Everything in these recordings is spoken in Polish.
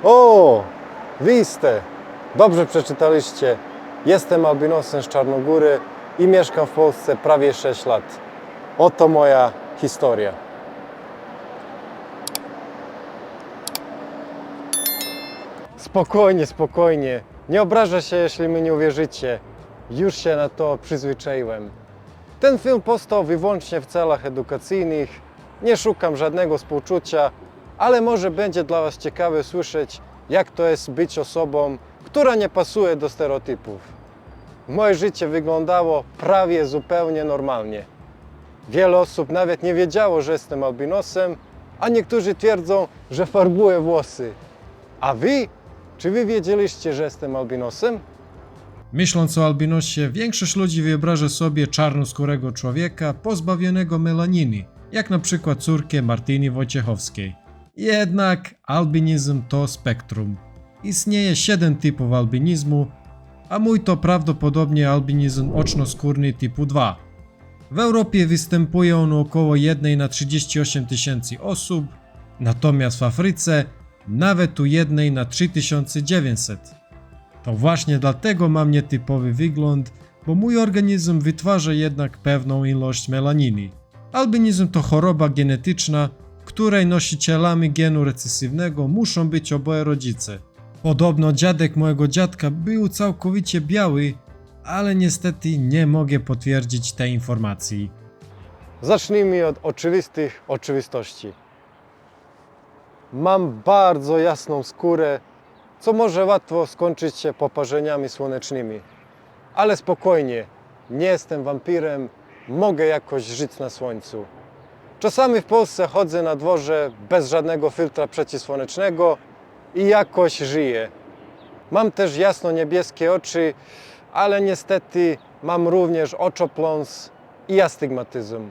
O, wy ste. Dobrze przeczytaliście. Jestem albinosem z Czarnogóry i mieszkam w Polsce prawie 6 lat. Oto moja historia. Spokojnie, spokojnie. Nie obrażę się, jeśli mi nie uwierzycie. Już się na to przyzwyczaiłem. Ten film powstał wyłącznie w celach edukacyjnych. Nie szukam żadnego współczucia, ale może będzie dla Was ciekawe słyszeć, jak to jest być osobą, która nie pasuje do stereotypów. Moje życie wyglądało prawie zupełnie normalnie. Wiele osób nawet nie wiedziało, że jestem albinosem, a niektórzy twierdzą, że farbuję włosy. A Wy? Czy Wy wiedzieliście, że jestem albinosem? Myśląc o albinosie, większość ludzi wyobraża sobie czarnoskórego człowieka pozbawionego melaniny, jak na przykład córkę Martyny Wojciechowskiej. Jednak albinizm to spektrum. Istnieje 7 typów albinizmu, a mój to prawdopodobnie albinizm ocznoskórny typu 2. W Europie występuje on około 1 na 38 tysięcy osób, natomiast w Afryce nawet u 1 na 3900. To właśnie dlatego mam nietypowy wygląd, bo mój organizm wytwarza jednak pewną ilość melaniny. Albinizm to choroba genetyczna, której nosicielami genu recesywnego muszą być oboje rodzice. Podobno dziadek mojego dziadka był całkowicie biały, ale niestety nie mogę potwierdzić tej informacji. Zacznijmy od oczywistych oczywistości. Mam bardzo jasną skórę, co może łatwo skończyć się poparzeniami słonecznymi. Ale spokojnie, nie jestem wampirem, mogę jakoś żyć na słońcu. Czasami w Polsce chodzę na dworze bez żadnego filtra przeciwsłonecznego i jakoś żyję. Mam też jasno-niebieskie oczy, ale niestety mam również oczopląs i astygmatyzm,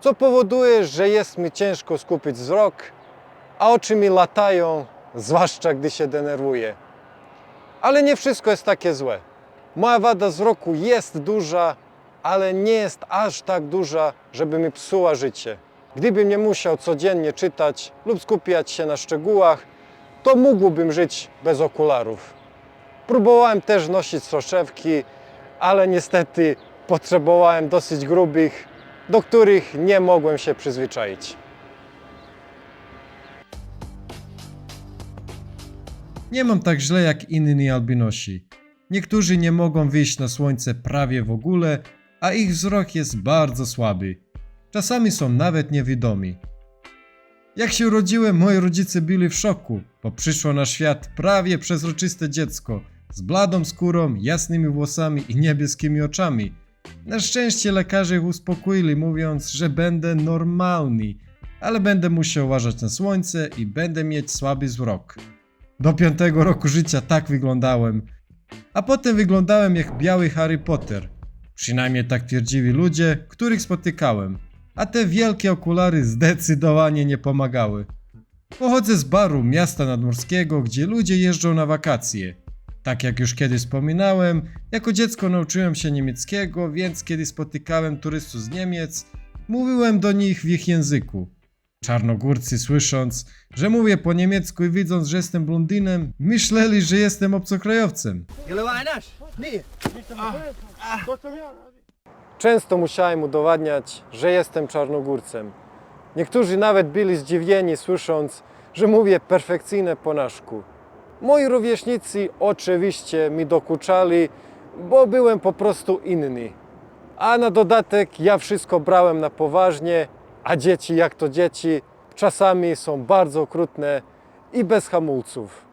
co powoduje, że jest mi ciężko skupić wzrok, a oczy mi latają, zwłaszcza gdy się denerwuję. Ale nie wszystko jest takie złe. Moja wada wzroku jest duża, ale nie jest aż tak duża, żeby mi psuła życie. Gdybym nie musiał codziennie czytać lub skupiać się na szczegółach, to mógłbym żyć bez okularów. Próbowałem też nosić soczewki, ale niestety potrzebowałem dosyć grubych, do których nie mogłem się przyzwyczaić. Nie mam tak źle jak inni albinosi. Niektórzy nie mogą wyjść na słońce prawie w ogóle, a ich wzrok jest bardzo słaby. Czasami są nawet niewidomi. Jak się urodziłem, moi rodzice byli w szoku, bo przyszło na świat prawie przezroczyste dziecko z bladą skórą, jasnymi włosami i niebieskimi oczami. Na szczęście lekarze ich uspokoili, mówiąc, że będę normalny, ale będę musiał uważać na słońce i będę mieć słaby wzrok. Do 5 roku życia tak wyglądałem, a potem wyglądałem jak biały Harry Potter. Przynajmniej tak twierdzili ludzie, których spotykałem, a te wielkie okulary zdecydowanie nie pomagały. Pochodzę z Baru, miasta nadmorskiego, gdzie ludzie jeżdżą na wakacje. Tak jak już kiedyś wspominałem, jako dziecko nauczyłem się niemieckiego, więc kiedy spotykałem turystów z Niemiec, mówiłem do nich w ich języku. Czarnogórcy, słysząc, że mówię po niemiecku i widząc, że jestem blondynem, myśleli, że jestem obcokrajowcem. Często musiałem udowadniać, że jestem czarnogórcem. Niektórzy nawet byli zdziwieni, słysząc, że mówię perfekcyjnie po naszku. Moi rówieśnicy oczywiście mi dokuczali, bo byłem po prostu inny. A na dodatek ja wszystko brałem na poważnie, a dzieci jak to dzieci czasami są bardzo okrutne i bez hamulców.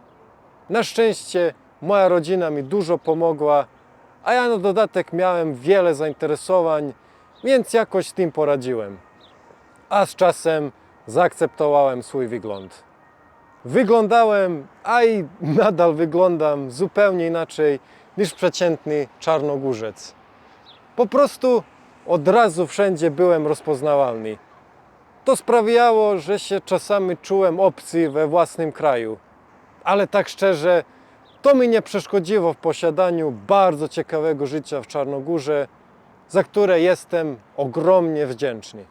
Na szczęście moja rodzina mi dużo pomogła, a ja na dodatek miałem wiele zainteresowań, więc jakoś z tym poradziłem. A z czasem zaakceptowałem swój wygląd. Wyglądałem, a i nadal wyglądam zupełnie inaczej niż przeciętny czarnogórzec. Po prostu od razu wszędzie byłem rozpoznawalny. To sprawiało, że się czasami czułem obcy we własnym kraju. Ale tak szczerze, to mi nie przeszkodziło w posiadaniu bardzo ciekawego życia w Czarnogórze, za które jestem ogromnie wdzięczny.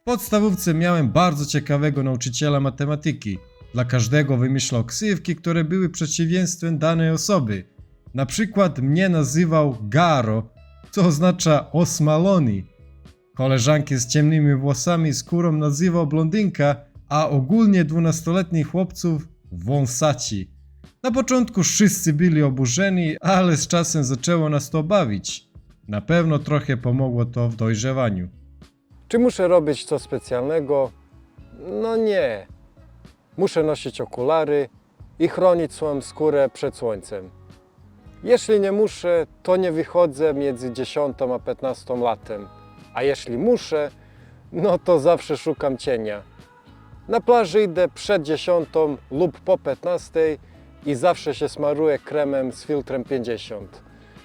W podstawówce miałem bardzo ciekawego nauczyciela matematyki. Dla każdego wymyślał ksywki, które były przeciwieństwem danej osoby. Na przykład mnie nazywał Garo, co oznacza osmalony. Koleżanki z ciemnymi włosami i skórą nazywał blondynka, a ogólnie 12-letnich chłopców wąsaci. Na początku wszyscy byli oburzeni, ale z czasem zaczęło nas to bawić. Na pewno trochę pomogło to w dojrzewaniu. Czy muszę robić coś specjalnego? No nie. Muszę nosić okulary i chronić swoją skórę przed słońcem. Jeśli nie muszę, to nie wychodzę między 10 a 15 latem. A jeśli muszę, no to zawsze szukam cienia. Na plaży idę przed 10 lub po 15 i zawsze się smaruję kremem z filtrem 50.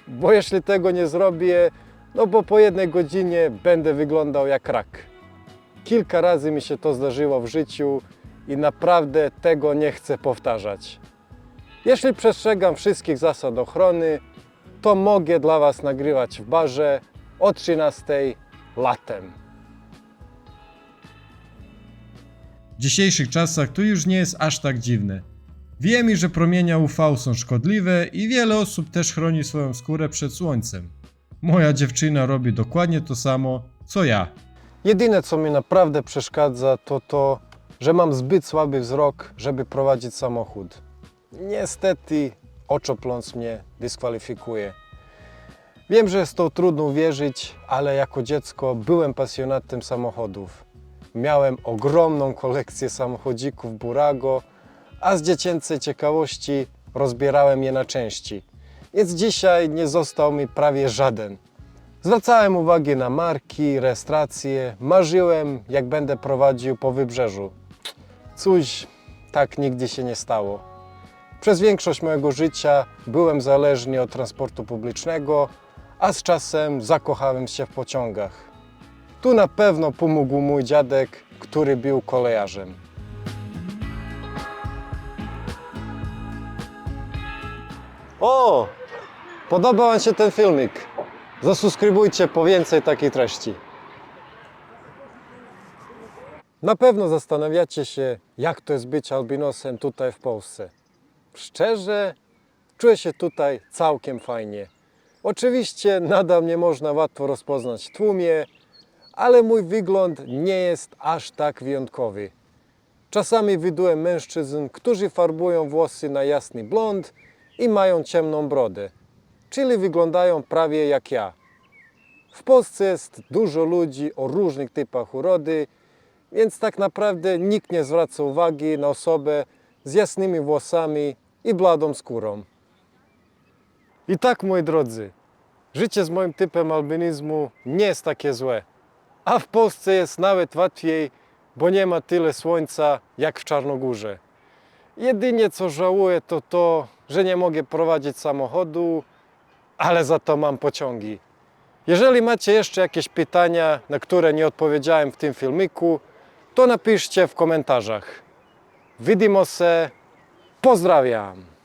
Bo jeśli tego nie zrobię, no bo po 1 godzinie będę wyglądał jak rak. Kilka razy mi się to zdarzyło w życiu i naprawdę tego nie chcę powtarzać. Jeśli przestrzegam wszystkich zasad ochrony, to mogę dla Was nagrywać w barze o 13 latem. W dzisiejszych czasach to już nie jest aż tak dziwne. Wiemy, że promienie UV są szkodliwe i wiele osób też chroni swoją skórę przed słońcem. Moja dziewczyna robi dokładnie to samo, co ja. Jedyne, co mi naprawdę przeszkadza, to to, że mam zbyt słaby wzrok, żeby prowadzić samochód. Niestety oczopląs mnie dyskwalifikuje. Wiem, że jest to trudno uwierzyć, ale jako dziecko byłem pasjonatem samochodów. Miałem ogromną kolekcję samochodzików Burago, a z dziecięcej ciekawości rozbierałem je na części. Więc dzisiaj nie został mi prawie żaden. Zwracałem uwagę na marki, rejestracje, marzyłem, jak będę prowadził po wybrzeżu. Cóż, tak nigdy się nie stało. Przez większość mojego życia byłem zależny od transportu publicznego, a z czasem zakochałem się w pociągach. Tu na pewno pomógł mój dziadek, który był kolejarzem. O! Podoba Wam się ten filmik? Zasubskrybujcie po więcej takiej treści. Na pewno zastanawiacie się, jak to jest być albinosem tutaj w Polsce. Szczerze, czuję się tutaj całkiem fajnie. Oczywiście nadal mnie można łatwo rozpoznać w tłumie, ale mój wygląd nie jest aż tak wyjątkowy. Czasami widuję mężczyzn, którzy farbują włosy na jasny blond i mają ciemną brodę, czyli wyglądają prawie jak ja. W Polsce jest dużo ludzi o różnych typach urody, więc tak naprawdę nikt nie zwraca uwagi na osobę z jasnymi włosami i bladą skórą. I tak, moi drodzy, życie z moim typem albinizmu nie jest takie złe. A w Polsce jest nawet łatwiej, bo nie ma tyle słońca jak w Czarnogórze. Jedynie co żałuję to to, że nie mogę prowadzić samochodu, ale za to mam pociągi. Jeżeli macie jeszcze jakieś pytania, na które nie odpowiedziałem w tym filmiku, to napiszcie w komentarzach. Widzimy się, pozdrawiam!